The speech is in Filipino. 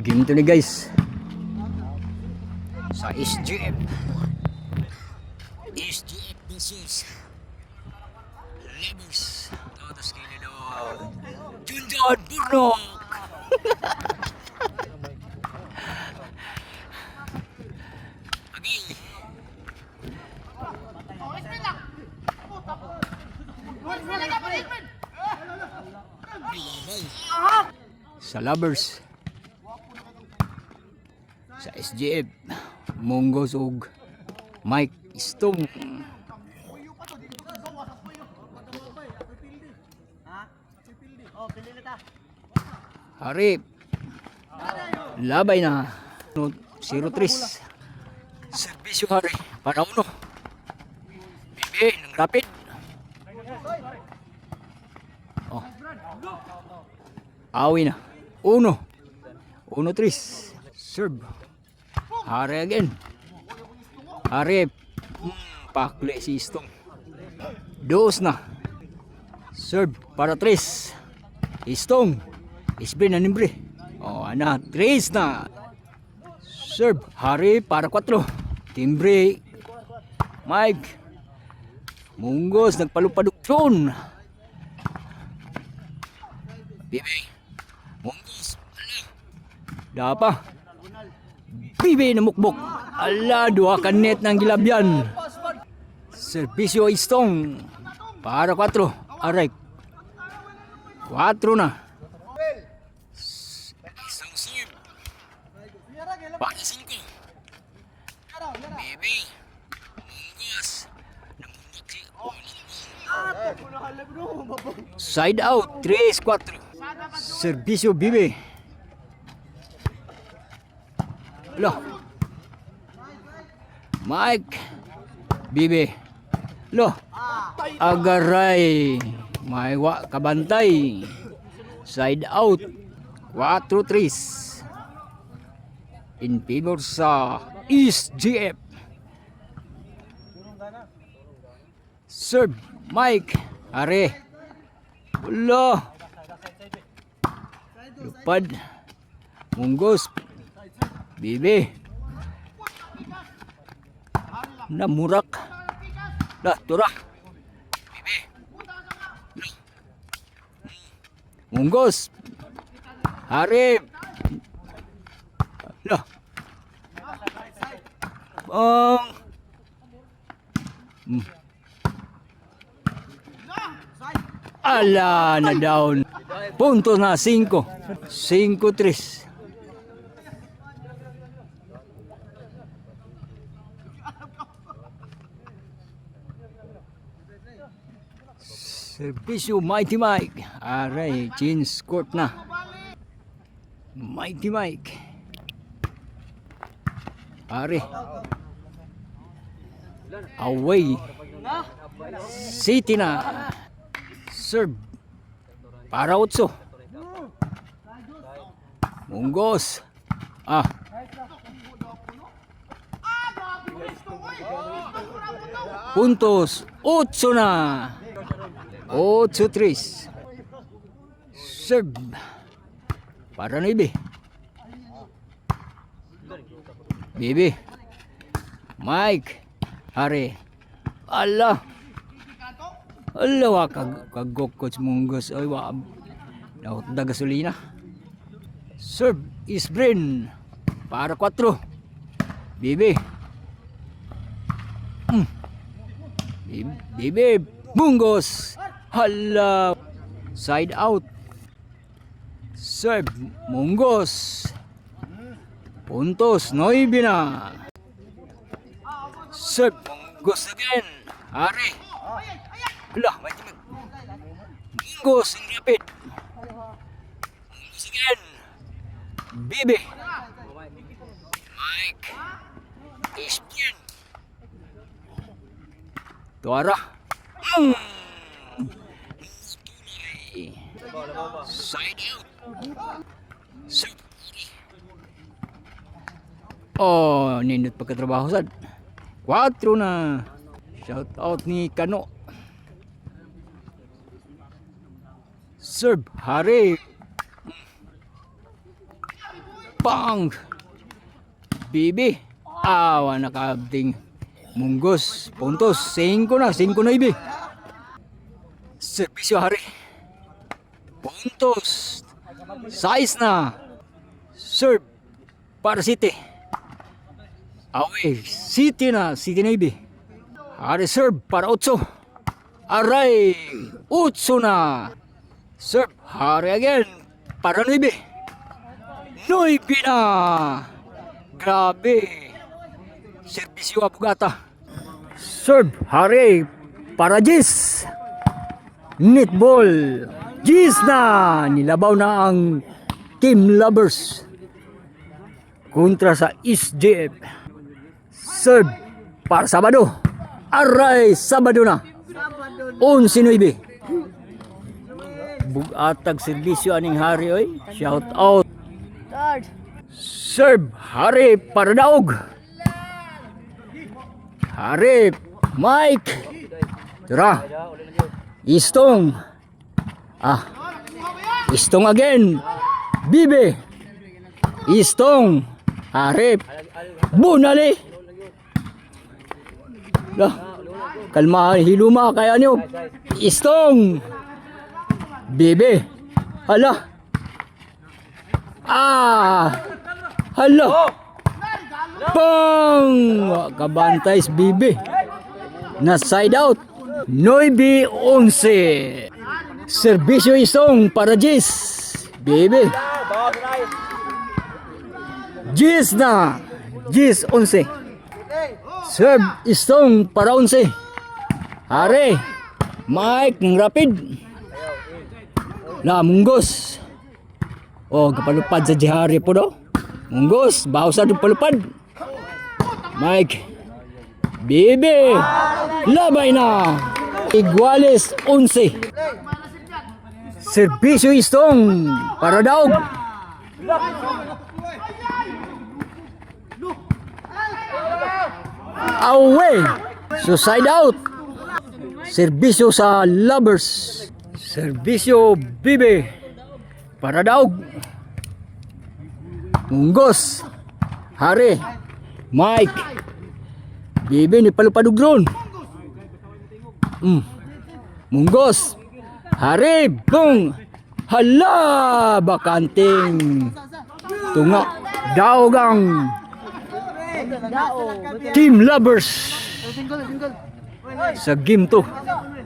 Game to ni guys. Sa SGF. SGF versus Lebus. Todos kilo Junjun Burnok. Sa Lovers, sa SGF, Monggos ug Mike Stone. Harip, labay na 0-3. Servisyo hari para uno. Bibi ng rapid. Oh. Awi na. 1-3. Serve. Hari again. Harip. Pakli si Stone. 2 na. Serve para 3. Stone. Isbre na nimbre. Oh, ana. 3 na. Serve. Hari para 4. Timbre. Mike. Munggos. Nagpalupadukson. Bibi. Munggos. Dapa. Bibi na mukbok. Ala, 2 ka net ng gilabyan. Servisyo Stone. Para 4. Aray. 4 na. Isang serve. Para 5. Bibi. Munggos. Namundak si side out. 3-4. Servisyo Bibi. Lo. Mike. Bibi. Lo. Agaray. Maiwa kabantay. Side out. 4-3. In favor sa SGF. Serve. Mike. Are. Lo. Lupad. Munggos. Bibi. Namurak. Dah, turak. Bibi. Munggos. Harip. Lah. Bang. Ala, na down. Punto na 5. 5-3. Servisyo Mighty Mike. Aray, change court na. Mighty Mike. Are. Away. City na. Serve. Para 8. Munggos. Puntos. 8 na. 8-3. Serve. Para na Bibi. Bibi. Mike. Hari. Allah. Allah wa kagokot Munggos. Ay wa. Daot da gasolina. Serve is brain. Para 4. Bibi. Bibi. Munggos. Hala. Side out. Serve. Munggos. Puntos. 9 na. Serve. Munggos again. Hari. Hala. Munggos. Ang rapid. Munggos again. Bibi. Mike. Espion. Tuara. Side out. Oh, nindot pagkatrabaho sad. 4 na. Shout out ni Kano. Serve. Hari. Pang! Bibi. Awa nakabding. Munggos. Puntos. 5 na. 5 na ibi. Serbisyo hari. Puntos. 6 na. Serve. Para City. Away. City na. City na ibi. Hari serve para 8. Aray. 8 na. Serve. Hari again. Para 9. 9 na. Grabe. Serbisyo Abugata. Serve. Hari. Para Jis. Netball. Jis na. Nilabaw na ang Team Lovers. Kontra sa SJF. Serve. Para Sabado. Aray. Sabado na. 11-9. Bugatag serbisyo aning hari oy. Shout out. Serve Hari para Daog. Hari Mike. Tara. Istong. Istong again. Bibe. Istong. Hari. Bunali. Lah. Kalma hiluma kaya niyo. Istong. Bibe. Hala. Hala. Pang. Kabantay si Bibe. Na side out. 9-11. Serbisyo Istong para Jis. Bibe. Jis na. Jis 11. Serve Istong para 11. Hari. Mike ng rapid. Na munggos. Kapalupad sa Jihari po daw. Munggos. Baho sa palupad. Mike. Bibi. Labay na. Iguales 11. Serbisyo Istong para Daog. Away. So side out. Serbisyo sa Lovers. Serbisyo Bibi para Daog. Munggos. Hari. Mike. Bibi ni palupad ugron. Munggos. Hari. Bung. Hala. Bakanting. Tunga. Daog ang Team Lovers sa game 2.